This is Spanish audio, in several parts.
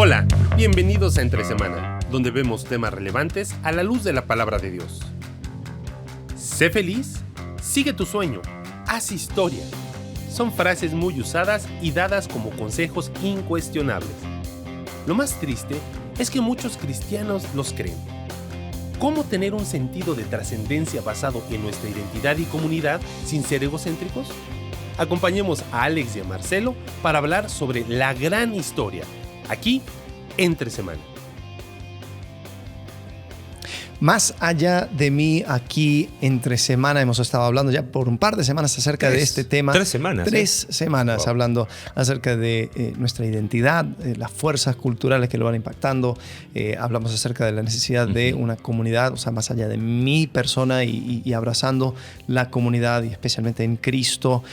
Hola, bienvenidos a Entre Semana, donde vemos temas relevantes a la luz de la palabra de Dios. Sé feliz, sigue tu sueño, haz historia. Son frases muy usadas y dadas como consejos incuestionables. Lo más triste es que muchos cristianos los creen. ¿Cómo tener un sentido de trascendencia basado en nuestra identidad y comunidad sin ser egocéntricos? Acompañemos a Alex y a Marcelo para hablar sobre la gran historia, aquí, Entre Semana. Más allá de mí, aquí Entre Semana, hemos estado hablando ya por un par de semanas acerca de este tema. 3 semanas. 3 semanas Wow. hablando acerca de nuestra identidad, las fuerzas culturales que lo van impactando. Hablamos acerca de la necesidad de una comunidad, o sea, más allá de mi persona y abrazando la comunidad, y especialmente en Cristo,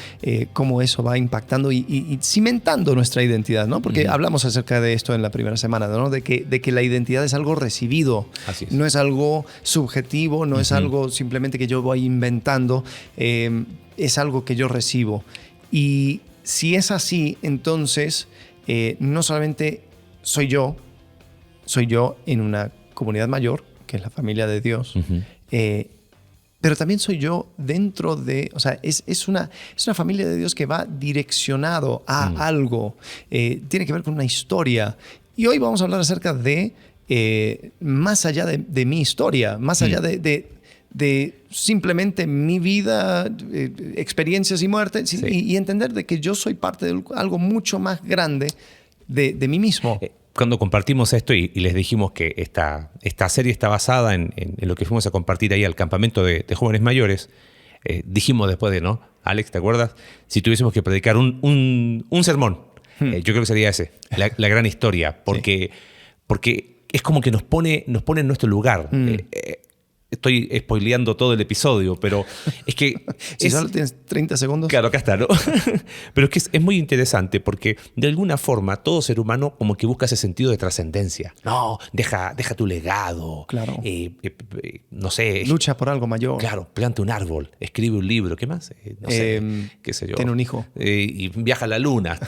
cómo eso va impactando y cimentando nuestra identidad, ¿no? Porque hablamos acerca de esto en la primera semana, ¿no? De que la identidad es algo recibido, Así es. no es algo subjetivo, no es algo simplemente que yo voy inventando, es algo que yo recibo. Y si es así, entonces no solamente soy yo en una comunidad mayor, que es la familia de Dios, pero también soy yo dentro de, o sea, es una familia de Dios que va direccionado a algo, tiene que ver con una historia. Y hoy vamos a hablar acerca de más allá de mi historia, más allá de simplemente mi vida, experiencias y muertes, Sí. y entender de que yo soy parte de algo mucho más grande de mí mismo. Cuando compartimos esto y les dijimos que esta serie está basada en lo que fuimos a compartir ahí al campamento de jóvenes mayores, dijimos después de, ¿no? Alex, ¿te acuerdas? Si tuviésemos que predicar un sermón, yo creo que sería ese, la gran historia, porque es como que nos pone en nuestro lugar. Estoy spoileando todo el episodio, pero es que... Si solo tienes 30 segundos. Claro, acá está, ¿no? Pero es que es muy interesante porque de alguna forma todo ser humano como que busca ese sentido de trascendencia. No, deja tu legado. Claro. No sé. Lucha por algo mayor. Claro, planta un árbol, escribe un libro, ¿qué más? No sé, qué sé yo. Tiene un hijo. Y viaja a la luna.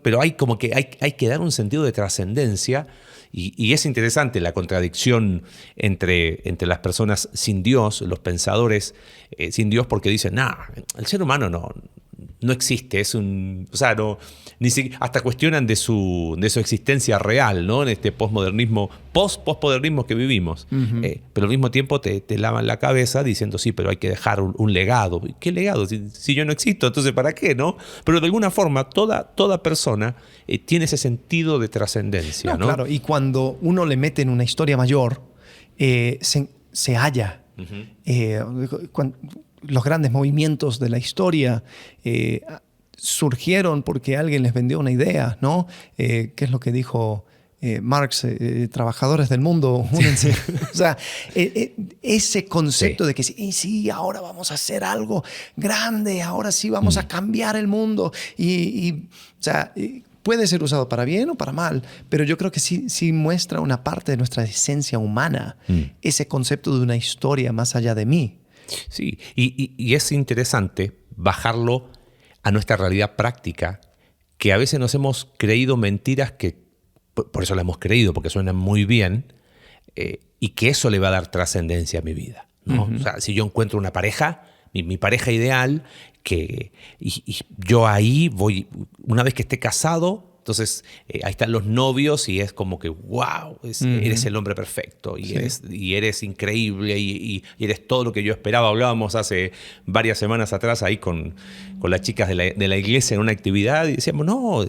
Pero hay como que hay que dar un sentido de trascendencia. Y es interesante la contradicción entre las personas sin Dios, los pensadores sin Dios, porque dicen, el ser humano no existe, o sea, hasta cuestionan de su existencia real, ¿no? En este postmodernismo que vivimos. Pero al mismo tiempo te lavan la cabeza diciendo, sí, pero hay que dejar un legado. ¿Qué legado? Si yo no existo, entonces ¿para qué, no? Pero de alguna forma toda persona tiene ese sentido de trascendencia, ¿no? Claro, y cuando uno le mete en una historia mayor, se halla. Los grandes movimientos de la historia surgieron porque alguien les vendió una idea, ¿no? ¿Qué es lo que dijo Marx? Trabajadores del mundo, únense. O sea, ese concepto de que sí, ahora vamos a hacer algo grande, ahora sí vamos a cambiar el mundo. O sea, puede ser usado para bien o para mal, pero yo creo que sí muestra una parte de nuestra esencia humana, ese concepto de una historia más allá de mí. Sí, y es interesante bajarlo a nuestra realidad práctica, que a veces nos hemos creído mentiras que, por eso las hemos creído, porque suenan muy bien, y que eso le va a dar trascendencia a mi vida, ¿no? O sea, si yo encuentro una pareja, mi pareja ideal, y yo ahí voy, una vez que esté casado, entonces ahí están los novios y es como que wow, eres el hombre perfecto y eres increíble y eres todo lo que yo esperaba. Hablábamos hace varias semanas atrás ahí con las chicas de la iglesia en una actividad y decíamos, no,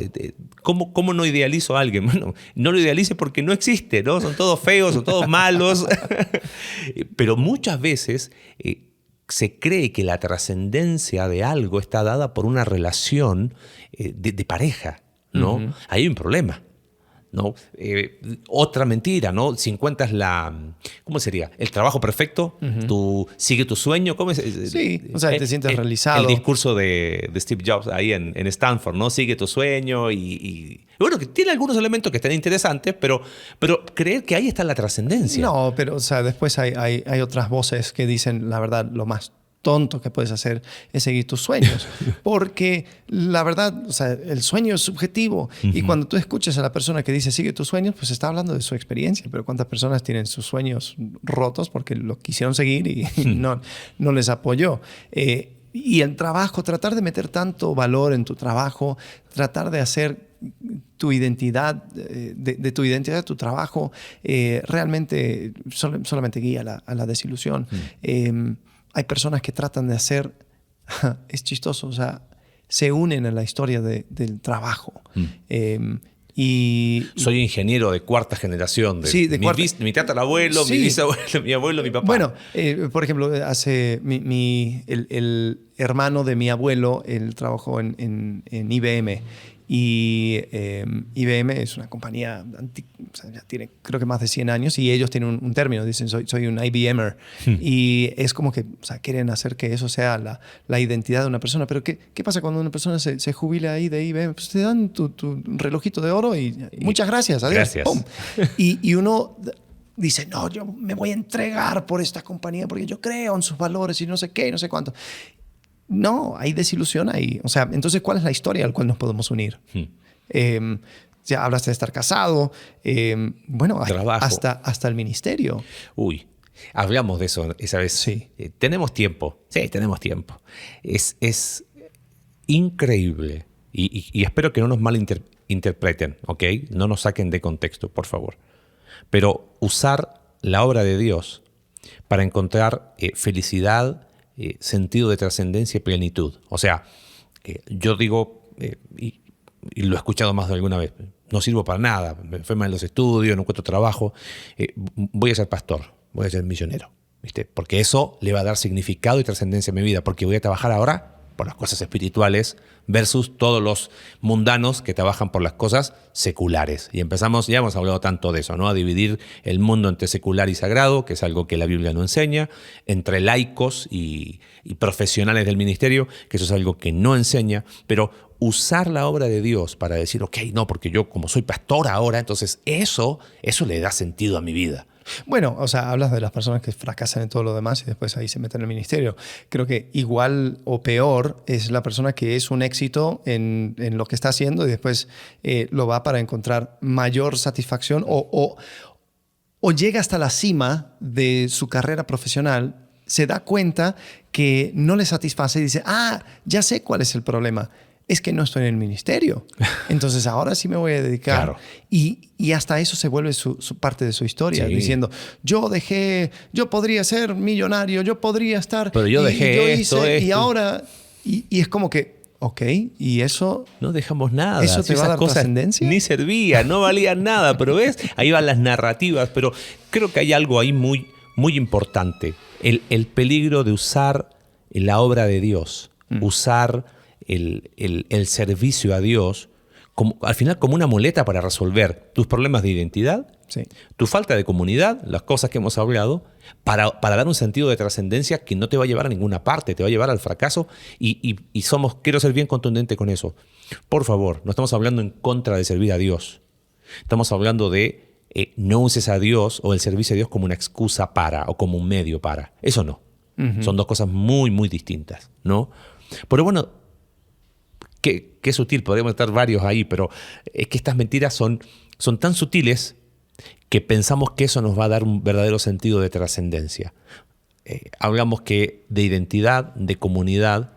¿cómo no idealizo a alguien? Bueno, no lo idealice porque no existe, ¿no? Son todos feos, son todos malos. Pero muchas veces se cree que la trascendencia de algo está dada por una relación de pareja, ¿no? Ahí hay un problema, ¿no? Otra mentira, ¿no? Si encuentras ¿cómo sería? El trabajo perfecto, tú sigue tu sueño. ¿Cómo es? Sí, o sea, te sientes realizado. El discurso de Steve Jobs ahí en Stanford, ¿no? Sigue tu sueño y bueno, que tiene algunos elementos que están interesantes, pero creer que ahí está la trascendencia. No, pero o sea, después hay otras voces que dicen, la verdad, lo más tonto que puedes hacer es seguir tus sueños. Porque la verdad, o sea, el sueño es subjetivo. Y cuando tú escuchas a la persona que dice sigue tus sueños, pues está hablando de su experiencia. Pero ¿cuántas personas tienen sus sueños rotos porque lo quisieron seguir y no les apoyó? Y el trabajo, tratar de meter tanto valor en tu trabajo, tratar de hacer tu identidad, de tu identidad, tu trabajo, realmente solamente guía a la desilusión. Hay personas que tratan de hacer, es chistoso, o sea, se unen a la historia del trabajo. Soy ingeniero de cuarta generación. Mi tatarabuelo, sí. Mi bisabuelo, mi abuelo, mi papá. Bueno, por ejemplo, el hermano de mi abuelo, él trabajó en IBM. Y IBM es una compañía antigua, o sea, ya tiene creo que más de 100 años y ellos tienen un término, dicen soy un IBMer. Y es como que, o sea, quieren hacer que eso sea la identidad de una persona. Pero ¿qué pasa cuando una persona se jubila ahí de IBM? Pues te dan tu relojito de oro y muchas gracias, adiós. Gracias. ¡Pum! Y uno dice, no, yo me voy a entregar por esta compañía porque yo creo en sus valores y no sé qué, y no sé cuánto. No, hay desilusión ahí. O sea, entonces, ¿cuál es la historia al cual nos podemos unir? Ya hablaste de estar casado. Bueno, hasta el ministerio. Uy, hablamos de eso esa vez. Sí. ¿Tenemos tiempo? Sí, tenemos tiempo. Es increíble. Y espero que no nos malinterpreten, ¿ok? No nos saquen de contexto, por favor. Pero usar la obra de Dios para encontrar felicidad, sentido de trascendencia y plenitud. O sea, yo digo, y lo he escuchado más de alguna vez, no sirvo para nada, me fue mal en los estudios, no encuentro trabajo, voy a ser pastor, voy a ser misionero, ¿viste? Porque eso le va a dar significado y trascendencia a mi vida, porque voy a trabajar ahora por las cosas espirituales versus todos los mundanos que trabajan por las cosas seculares. Y empezamos, ya hemos hablado tanto de eso, ¿no? A dividir el mundo entre secular y sagrado, que es algo que la Biblia no enseña, entre laicos y profesionales del ministerio, que eso es algo que no enseña, pero usar la obra de Dios para decir, ok, no, porque yo como soy pastor ahora, entonces eso le da sentido a mi vida. Bueno, o sea, hablas de las personas que fracasan en todo lo demás y después ahí se meten en el ministerio. Creo que igual o peor es la persona que es un éxito en lo que está haciendo y después lo va para encontrar mayor satisfacción o llega hasta la cima de su carrera profesional, se da cuenta que no le satisface y dice, ya sé cuál es el problema. Es que no estoy en el ministerio. Entonces ahora sí me voy a dedicar. Claro. Y hasta eso se vuelve su parte de su historia, sí. Diciendo, yo podría ser millonario, yo podría estar... Pero yo dejé esto. Y ahora... Y es como que, ok, y eso... No dejamos nada. ¿Eso te va a dar trascendencia? Ni servía, no valía nada. Pero ves, ahí van las narrativas. Pero creo que hay algo ahí muy, muy importante. El peligro de usar la obra de Dios, usar... El servicio a Dios, al final como una muleta para resolver tus problemas de identidad, sí. Tu falta de comunidad, las cosas que hemos hablado, para dar un sentido de trascendencia que no te va a llevar a ninguna parte, te va a llevar al fracaso y quiero ser bien contundente con eso. Por favor, no estamos hablando en contra de servir a Dios. Estamos hablando de no uses a Dios o el servicio a Dios como una excusa para o como un medio para. Eso no. Uh-huh. Son dos cosas muy, muy distintas, ¿no? Pero bueno, Qué sutil, podríamos estar varios ahí, pero es que estas mentiras son tan sutiles que pensamos que eso nos va a dar un verdadero sentido de trascendencia. Hablamos de identidad, de comunidad.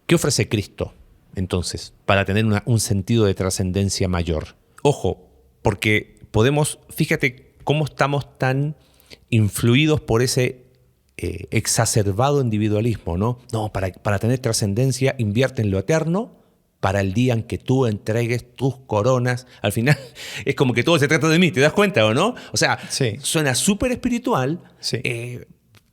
¿Qué ofrece Cristo, entonces, para tener un sentido de trascendencia mayor? Ojo, porque fíjate cómo estamos tan influidos por ese exacerbado individualismo, ¿no? No, para tener trascendencia, invierte en lo eterno, para el día en que tú entregues tus coronas. Al final es como que todo se trata de mí, ¿te das cuenta o no? O sea, sí. Suena súper espiritual, sí.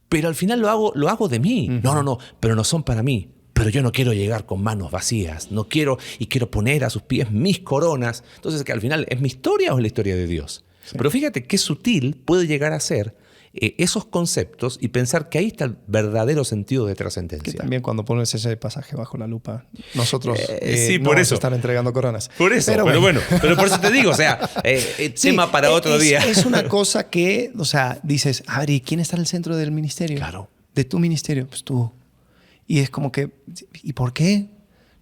Pero al final lo hago de mí. Uh-huh. No, pero no son para mí. Pero yo no quiero llegar con manos vacías, quiero poner a sus pies mis coronas. Entonces, que al final, ¿es mi historia o es la historia de Dios? Sí. Pero fíjate qué sutil puede llegar a ser esos conceptos y pensar que ahí está el verdadero sentido de trascendencia. Que también cuando pones ese pasaje bajo la lupa, nosotros sí, no por vamos eso. a estar entregando coronas. Por eso, pero bueno, pero por eso te digo, o sea, tema para otro día. Es una cosa que, o sea, dices, a ver, ¿y quién está en el centro del ministerio? Claro. De tu ministerio, pues tú. Y es como que, ¿y por qué?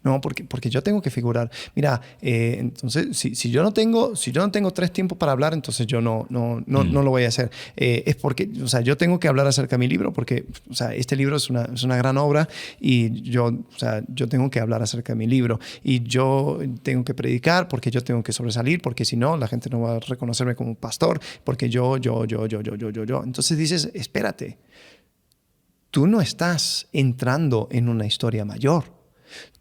No, porque yo tengo que figurar. Mira, entonces, si yo no tengo 3 tiempos para hablar, entonces yo no lo voy a hacer. Es porque, o sea, yo tengo que hablar acerca de mi libro, porque, o sea, este libro es una gran obra y yo tengo que hablar acerca de mi libro. Y yo tengo que predicar porque yo tengo que sobresalir, porque si no, la gente no va a reconocerme como pastor, porque yo. Entonces dices, espérate, tú no estás entrando en una historia mayor.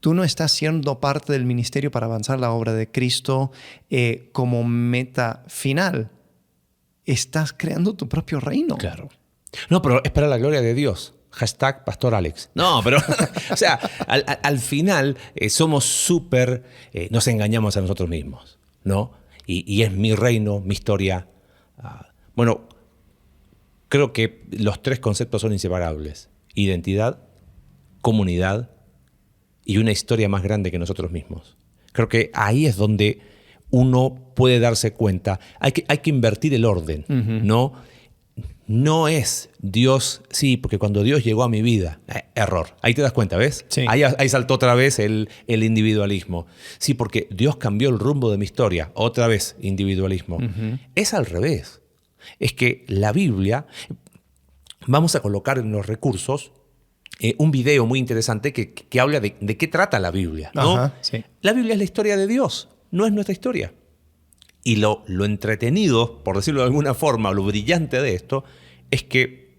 Tú no estás siendo parte del ministerio para avanzar la obra de Cristo como meta final. Estás creando tu propio reino. Claro. No, pero es para la gloria de Dios. Hashtag Pastor Alex. No, pero, o sea, al final somos súper, nos engañamos a nosotros mismos, ¿no? Y es mi reino, mi historia. Bueno, creo que los 3 conceptos son inseparables. Identidad, comunidad y una historia más grande que nosotros mismos. Creo que ahí es donde uno puede darse cuenta. Hay que invertir el orden, ¿no? No es Dios, sí, porque cuando Dios llegó a mi vida, error. Ahí te das cuenta, ¿ves? Sí. Ahí saltó otra vez el individualismo. Sí, porque Dios cambió el rumbo de mi historia, otra vez individualismo. Es al revés. Es que la Biblia, vamos a colocar en los recursos un video muy interesante que habla de qué trata la Biblia, ¿no? Ajá, sí. La Biblia es la historia de Dios, no es nuestra historia. Y lo entretenido, por decirlo de alguna forma, lo brillante de esto, es que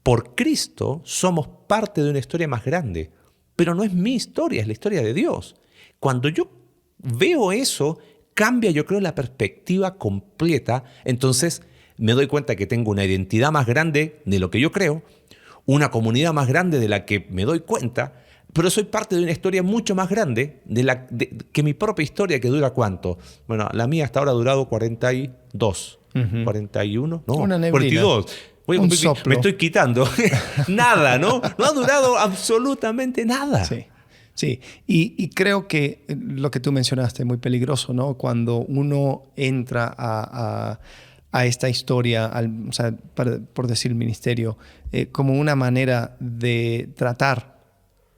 por Cristo somos parte de una historia más grande. Pero no es mi historia, es la historia de Dios. Cuando yo veo eso, cambia, yo creo, la perspectiva completa. Entonces me doy cuenta que tengo una identidad más grande de lo que yo creo, una comunidad más grande de la que me doy cuenta, pero soy parte de una historia mucho más grande que mi propia historia, que dura ¿cuánto? Bueno, la mía hasta ahora ha durado 42, 41, no, una neblina. 42. Un soplo. Me estoy quitando. Nada, ¿no? No ha durado absolutamente nada. Sí. Sí, y creo que lo que tú mencionaste es muy peligroso, ¿no? Cuando uno entra a esta historia, o sea, por decir ministerio, como una manera de tratar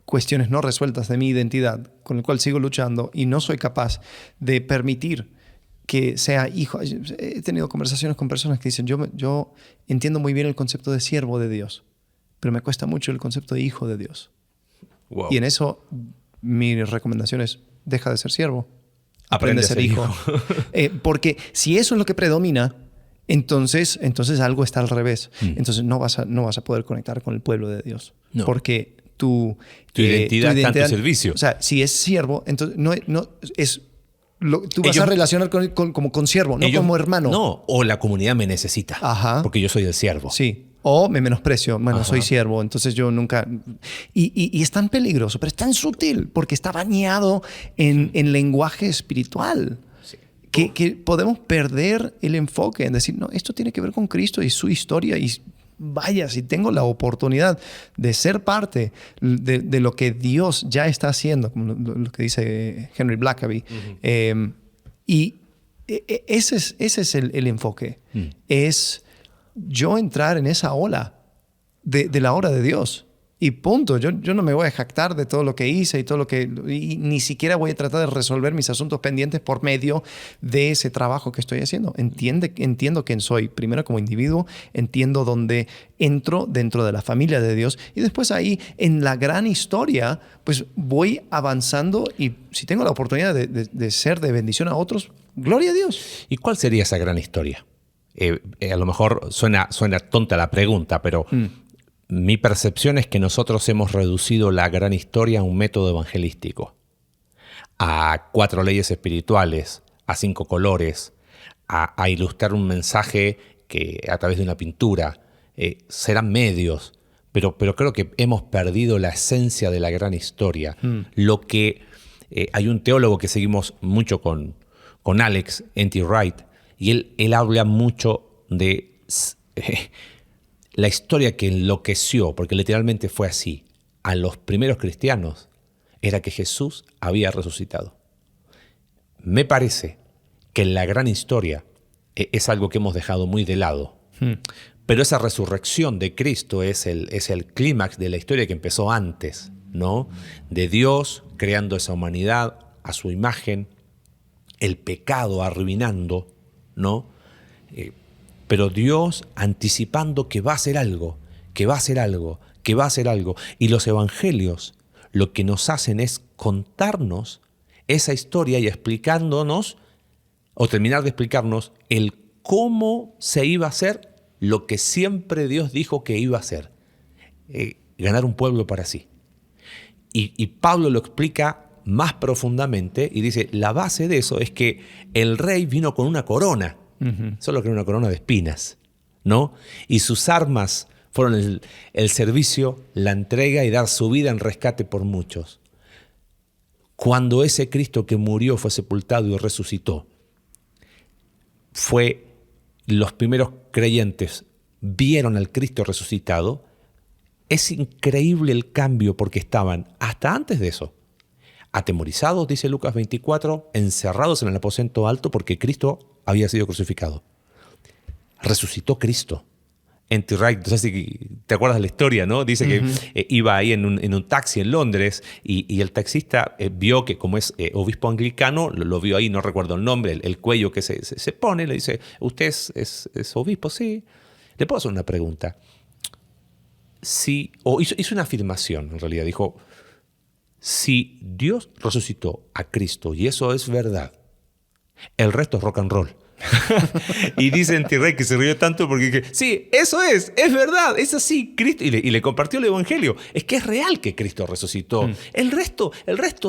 cuestiones no resueltas de mi identidad, con el cual sigo luchando y no soy capaz de permitir que sea hijo. He tenido conversaciones con personas que dicen, yo entiendo muy bien el concepto de siervo de Dios, pero me cuesta mucho el concepto de hijo de Dios. Wow. Y en eso mi recomendación es, deja de ser siervo, aprende a ser hijo. Porque si eso es lo que predomina, entonces algo está al revés. Entonces no vas a poder conectar con el pueblo de Dios. No. Porque tu identidad está en tu servicio. O sea, si es siervo, entonces no es... tú vas a relacionar como con siervo, no como hermano. No, o la comunidad me necesita. Ajá. Porque yo soy el siervo. Sí. O me menosprecio. Bueno, soy siervo, entonces yo nunca... Y es tan peligroso, pero es tan sutil, porque está bañado en lenguaje espiritual. Sí. Que podemos perder el enfoque en decir, no, esto tiene que ver con Cristo y su historia. Y vaya, si tengo la oportunidad de ser parte de lo que Dios ya está haciendo, como lo que dice Henry Blackaby. Y ese es el enfoque. Es yo entrar en esa ola de la obra de Dios. Y punto. Yo no me voy a jactar de todo lo que hice y ni siquiera voy a tratar de resolver mis asuntos pendientes por medio de ese trabajo que estoy haciendo. Entiendo quién soy, primero como individuo, entiendo dónde entro dentro de la familia de Dios y después ahí en la gran historia pues voy avanzando y si tengo la oportunidad de ser de bendición a otros, gloria a Dios. ¿Y cuál sería esa gran historia? A lo mejor suena tonta la pregunta, pero... Mi percepción es que nosotros hemos reducido la gran historia a un método evangelístico, a 4 leyes espirituales, a 5 colores, a ilustrar un mensaje que a través de una pintura. Serán medios, pero creo que hemos perdido la esencia de la gran historia. Lo que hay un teólogo que seguimos mucho con Alex, N.T. Wright, y él habla mucho de... la historia que enloqueció, porque literalmente fue así, a los primeros cristianos, era que Jesús había resucitado. Me parece que la gran historia es algo que hemos dejado muy de lado. Pero esa resurrección de Cristo es el clímax de la historia que empezó antes. ¿no? De Dios creando esa humanidad a su imagen, el pecado arruinando, ¿no? Pero Dios anticipando que va a hacer algo, que va a hacer algo, que va a hacer algo. Y los evangelios lo que nos hacen es contarnos esa historia y explicándonos, o terminar de explicarnos, el cómo se iba a hacer lo que siempre Dios dijo que iba a hacer. Ganar un pueblo para sí. Y Pablo lo explica más profundamente y dice, la base de eso es que el rey vino con una corona, solo que era una corona de espinas, ¿no? Y sus armas fueron el servicio, la entrega y dar su vida en rescate por muchos. Cuando ese Cristo que murió, fue sepultado y resucitó, los primeros creyentes vieron al Cristo resucitado. Es increíble el cambio porque estaban, hasta antes de eso, atemorizados, dice Lucas 24, encerrados en el aposento alto porque Cristo había sido crucificado. Resucitó Cristo. N.T. Wright, no sé si te acuerdas de la historia, ¿no? Dice que iba ahí en un taxi en Londres y el taxista vio que, como es obispo anglicano, lo vio ahí, no recuerdo el nombre, el cuello que se pone, le dice, ¿usted es obispo? Sí. ¿Le puedo hacer una pregunta? Sí, o hizo una afirmación, en realidad, dijo, si Dios resucitó a Cristo y eso es verdad, el resto es rock and roll. Y dice N.T. Wright que se rió tanto porque dije, sí, eso es verdad, es así, Cristo, y le compartió el evangelio. Es que es real que Cristo resucitó. El resto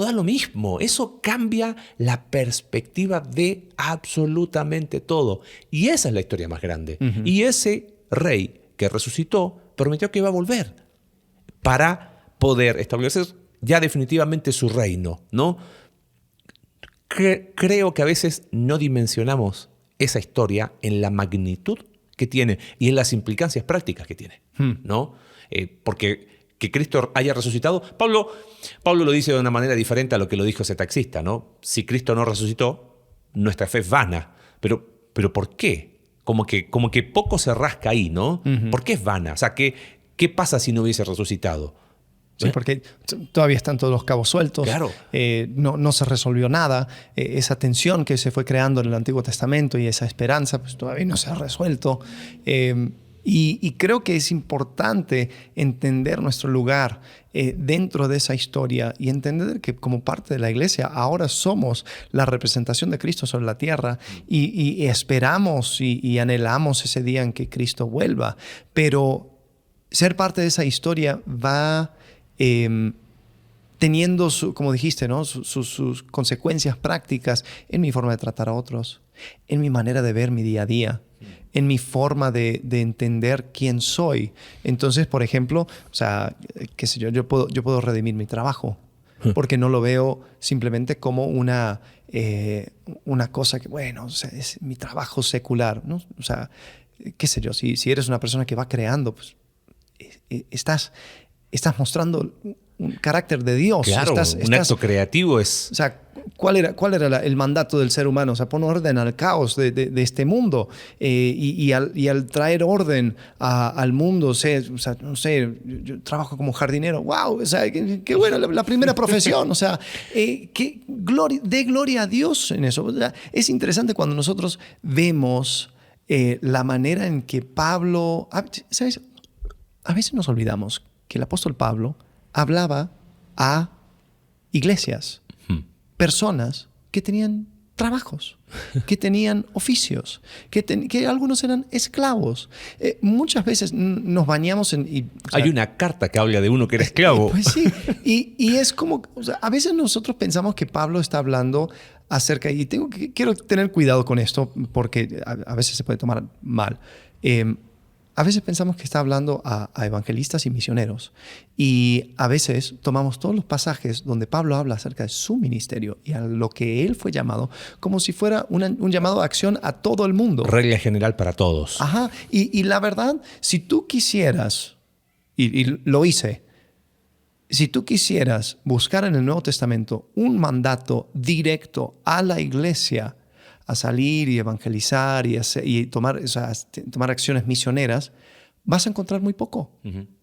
da lo mismo. Eso cambia la perspectiva de absolutamente todo. Y esa es la historia más grande. Y ese rey que resucitó prometió que iba a volver para poder establecer ya definitivamente su reino, ¿no? Creo que a veces no dimensionamos esa historia en la magnitud que tiene y en las implicancias prácticas que tiene, ¿no? Porque que Cristo haya resucitado, Pablo lo dice de una manera diferente a lo que lo dijo ese taxista, ¿no? Si Cristo no resucitó, nuestra fe es vana. Pero ¿por qué? Como que poco se rasca ahí, ¿no? ¿Por qué es vana? O sea, ¿qué pasa si no hubiese resucitado? Sí, porque todavía están todos los cabos sueltos. Claro. No se resolvió nada. Esa tensión que se fue creando en el Antiguo Testamento y esa esperanza, pues todavía no se ha resuelto. Y creo que es importante entender nuestro lugar dentro de esa historia y entender que como parte de la iglesia ahora somos la representación de Cristo sobre la tierra y esperamos y anhelamos ese día en que Cristo vuelva. Pero ser parte de esa historia va teniendo, como dijiste, ¿no? sus consecuencias prácticas en mi forma de tratar a otros, en mi manera de ver mi día a día, en mi forma de entender quién soy. Entonces, por ejemplo, o sea, qué sé yo puedo redimir mi trabajo porque no lo veo simplemente como una cosa que, bueno, o sea, es mi trabajo secular, ¿no? O sea, qué sé yo, si eres una persona que va creando, pues estás mostrando un carácter de Dios. Claro, un acto creativo es... O sea, ¿cuál era el mandato del ser humano? O sea, poner orden al caos de este mundo. Y al traer orden al mundo, o sea, no sé, yo trabajo como jardinero. ¡Wow! O sea, qué bueno, la primera profesión. O sea, de gloria a Dios en eso. O sea, es interesante cuando nosotros vemos la manera en que Pablo... ¿Sabes? A veces nos olvidamos que el apóstol Pablo hablaba a iglesias, personas que tenían trabajos, que tenían oficios, que algunos eran esclavos. Muchas veces nos bañamos en... Hay una carta que habla de uno que era esclavo. Pues sí, y es como... O sea, a veces nosotros pensamos que Pablo está hablando acerca... Y quiero tener cuidado con esto porque a veces se puede tomar mal. A veces pensamos que está hablando a evangelistas y misioneros y a veces tomamos todos los pasajes donde Pablo habla acerca de su ministerio y a lo que él fue llamado como si fuera un llamado a acción a todo el mundo. Regla general para todos. Ajá. Y la verdad, si tú quisieras, y lo hice, si tú quisieras buscar en el Nuevo Testamento un mandato directo a la iglesia a salir y evangelizar y tomar acciones misioneras, vas a encontrar muy poco.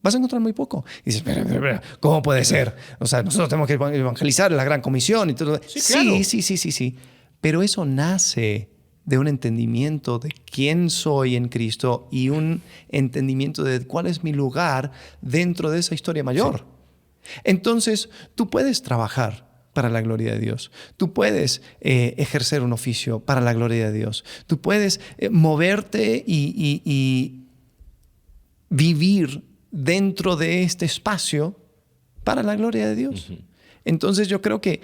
Vas a encontrar muy poco. Y dices, espera, ¿cómo puede ser? O sea, nosotros tenemos que evangelizar la gran comisión y todo. Sí, claro. Sí. Pero eso nace de un entendimiento de quién soy en Cristo y un entendimiento de cuál es mi lugar dentro de esa historia mayor. Sí. Entonces, tú puedes trabajar para la gloria de Dios. Tú puedes ejercer un oficio para la gloria de Dios. Tú puedes moverte y vivir dentro de este espacio para la gloria de Dios. Entonces yo creo que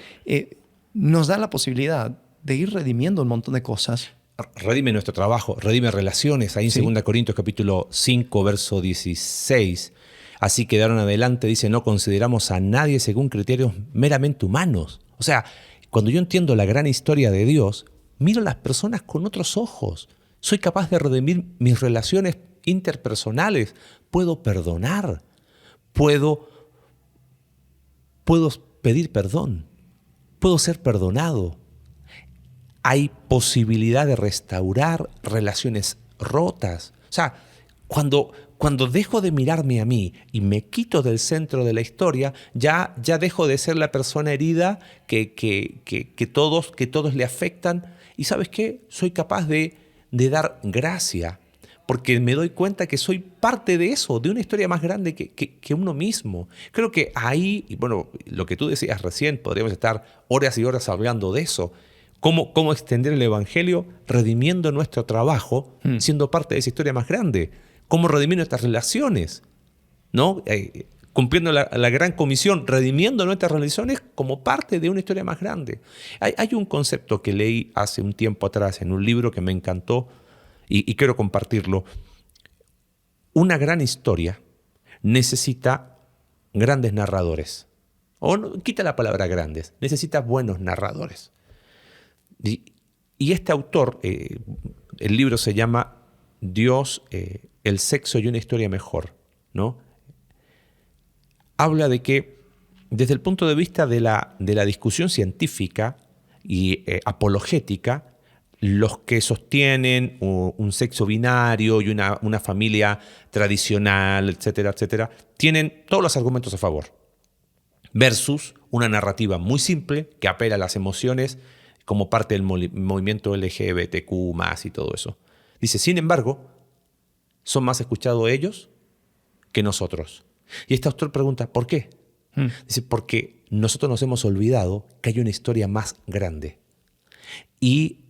nos da la posibilidad de ir redimiendo un montón de cosas. Redime nuestro trabajo, redime relaciones. Ahí en 2 Corintios capítulo 5, verso 16. Así que de ahora en adelante, dice, no consideramos a nadie según criterios meramente humanos. O sea, cuando yo entiendo la gran historia de Dios, miro a las personas con otros ojos. Soy capaz de redimir mis relaciones interpersonales. Puedo perdonar. Puedo pedir perdón. Puedo ser perdonado. Hay posibilidad de restaurar relaciones rotas. O sea, cuando dejo de mirarme a mí y me quito del centro de la historia, ya dejo de ser la persona herida que todos le afectan. Y ¿sabes qué? Soy capaz de dar gracia, porque me doy cuenta que soy parte de eso, de una historia más grande que uno mismo. Creo que ahí, y bueno, lo que tú decías recién, podríamos estar horas y horas hablando de eso. ¿Cómo extender el evangelio redimiendo nuestro trabajo, siendo parte de esa historia más grande? ¿Cómo redimir nuestras relaciones? ¿No? Cumpliendo la gran comisión, redimiendo nuestras relaciones como parte de una historia más grande. Hay un concepto que leí hace un tiempo atrás en un libro que me encantó y quiero compartirlo. Una gran historia necesita grandes narradores. O no, quita la palabra grandes, necesita buenos narradores. Y este autor, el libro se llama Dios, el sexo y una historia mejor, ¿no? Habla de que desde el punto de vista de la discusión científica y apologética, los que sostienen un sexo binario y una familia tradicional, etcétera, etcétera, tienen todos los argumentos a favor, versus una narrativa muy simple que apela a las emociones como parte del movimiento LGBTQ+, y todo eso. Dice, sin embargo, son más escuchados ellos que nosotros. Y este autor pregunta, ¿por qué? Dice, porque nosotros nos hemos olvidado que hay una historia más grande. Y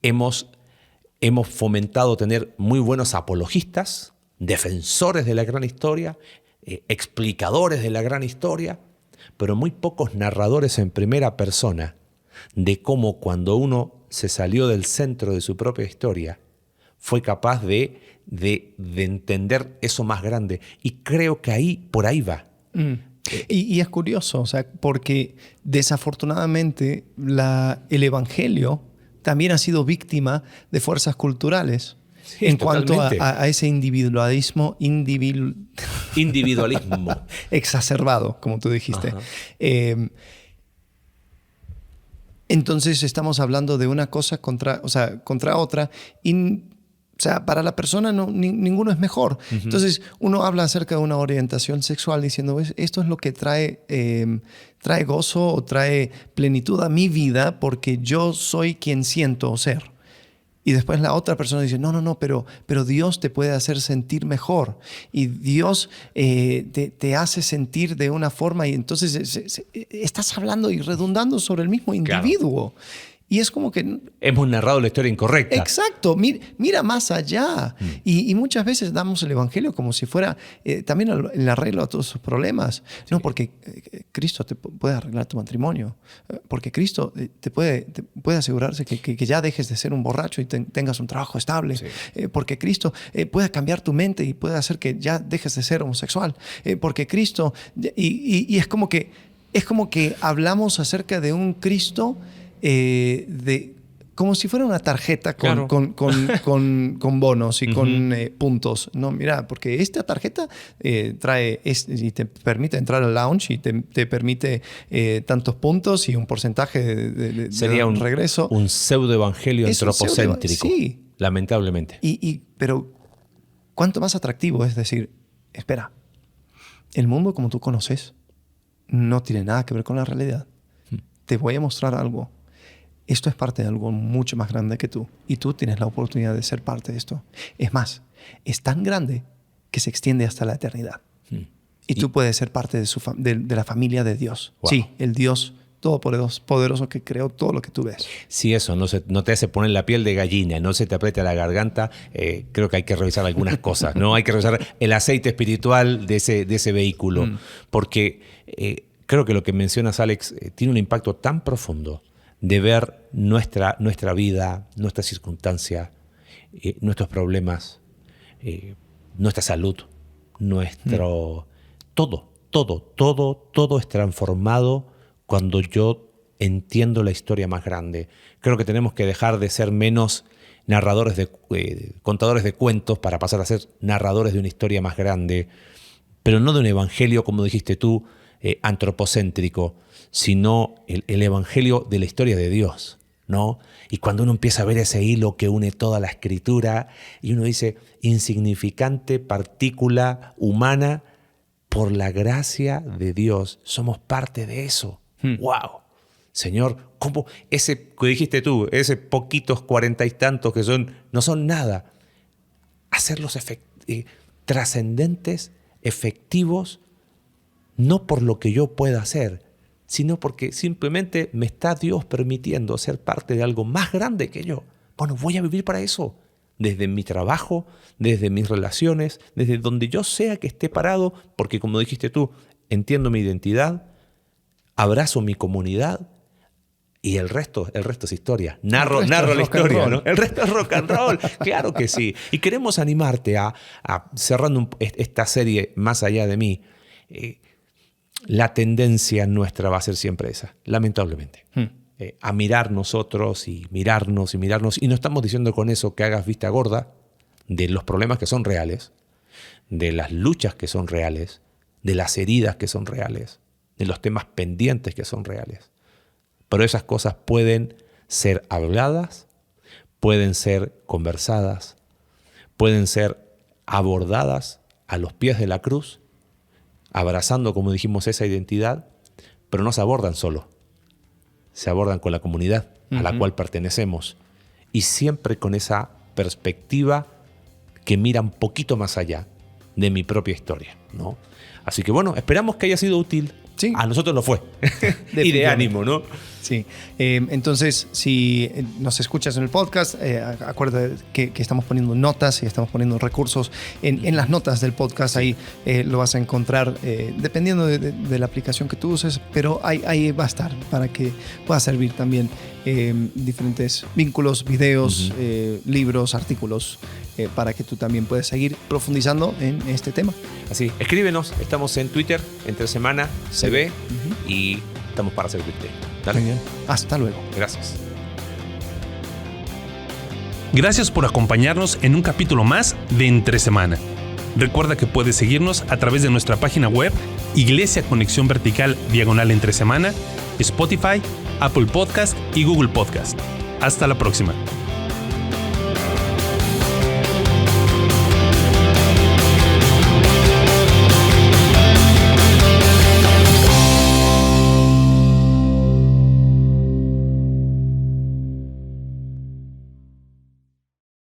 hemos fomentado tener muy buenos apologistas, defensores de la gran historia, explicadores de la gran historia, pero muy pocos narradores en primera persona de cómo cuando uno se salió del centro de su propia historia, fue capaz de entender eso más grande. Y creo que por ahí va. Y es curioso, o sea, porque desafortunadamente el evangelio también ha sido víctima de fuerzas culturales. Sí, en cuanto a ese individualismo exacerbado, como tú dijiste. Entonces estamos hablando de una cosa contra otra. O sea, para la persona ninguno es mejor. Entonces uno habla acerca de una orientación sexual diciendo, esto es lo que trae gozo o trae plenitud a mi vida porque yo soy quien siento ser. Y después la otra persona dice, no, pero Dios te puede hacer sentir mejor. Y Dios te hace sentir de una forma. Y entonces estás hablando y redundando sobre el mismo individuo. Claro. Y es como que... Hemos narrado la historia incorrecta. Exacto. Mira más allá. Y muchas veces damos el evangelio como si fuera también el arreglo a todos sus problemas. Sí. No, porque Cristo te puede arreglar tu matrimonio. Porque Cristo te puede asegurarse que ya dejes de ser un borracho y tengas un trabajo estable. Sí. Porque Cristo puede cambiar tu mente y puede hacer que ya dejes de ser homosexual. Porque Cristo... Y es como que hablamos acerca de un Cristo... como si fuera una tarjeta claro. con bonos y con puntos. No, mira, porque esta tarjeta trae y te permite entrar al lounge y te permite tantos puntos y un porcentaje Sería de regreso. Un pseudo evangelio antropocéntrico. Sí. Lamentablemente. Pero ¿Cuánto más atractivo es decir, espera, el mundo como tú conoces no tiene nada que ver con la realidad? Te voy a mostrar algo. Esto es parte de algo mucho más grande que tú. Y tú tienes la oportunidad de ser parte de esto. Es más, es tan grande que se extiende hasta la eternidad. Y tú puedes ser parte de la familia de Dios. Wow. Sí, el Dios todopoderoso que creó todo lo que tú ves. Si eso no te hace poner la piel de gallina, no se te aprieta la garganta, creo que hay que revisar algunas cosas, ¿no? Hay que revisar el aceite espiritual de ese vehículo. Porque creo que lo que mencionas, Alex, tiene un impacto tan profundo de ver nuestra vida, nuestra circunstancia, nuestros problemas, nuestra salud, todo es transformado cuando yo entiendo la historia más grande. Creo que tenemos que dejar de ser menos contadores de cuentos para pasar a ser narradores de una historia más grande, pero no de un evangelio, como dijiste tú, antropocéntrico, sino el evangelio de la historia de Dios, ¿no? Y cuando uno empieza a ver ese hilo que une toda la escritura y uno dice, insignificante partícula humana, por la gracia de Dios, somos parte de eso. ¡Wow! Señor, ¿cómo ese que dijiste tú, ese poquitos 40 y tantos que no son nada? Hacerlos trascendentes, efectivos, no por lo que yo pueda hacer, sino porque simplemente me está Dios permitiendo ser parte de algo más grande que yo. Bueno, voy a vivir para eso. Desde mi trabajo, desde mis relaciones, desde donde yo sea que esté parado, porque como dijiste tú, entiendo mi identidad, abrazo mi comunidad y el resto es historia. Narro la historia, ¿no? El resto es rock and roll, claro que sí. Y queremos animarte a cerrando esta serie Más allá de mí, la tendencia nuestra va a ser siempre esa, lamentablemente. A mirar nosotros y mirarnos. Y no estamos diciendo con eso que hagas vista gorda de los problemas que son reales, de las luchas que son reales, de las heridas que son reales, de los temas pendientes que son reales. Pero esas cosas pueden ser habladas, pueden ser conversadas, pueden ser abordadas a los pies de la cruz, abrazando, como dijimos, esa identidad, pero no se abordan solo. Se abordan con la comunidad a la cual pertenecemos y siempre con esa perspectiva que mira un poquito más allá de mi propia historia, ¿no? Así que bueno, esperamos que haya sido útil. Sí. A nosotros lo fue. Y de ánimo, ¿no? Sí. Entonces, si nos escuchas en el podcast, acuérdate que estamos poniendo notas y estamos poniendo recursos en las notas del podcast. Ahí lo vas a encontrar dependiendo de la aplicación que tú uses, pero ahí va a estar para que pueda servir también diferentes vínculos, videos, libros, artículos, para que tú también puedas seguir profundizando en este tema. Así, escríbenos, estamos en Twitter, Entre Semana se ve y estamos para servirte. Dale. Muy bien, hasta luego. Gracias. Gracias por acompañarnos en un capítulo más de Entre Semana. Recuerda que puedes seguirnos a través de nuestra página web, Iglesia Conexión Vertical /Entre Semana, Spotify, Apple Podcast y Google Podcast. Hasta la próxima.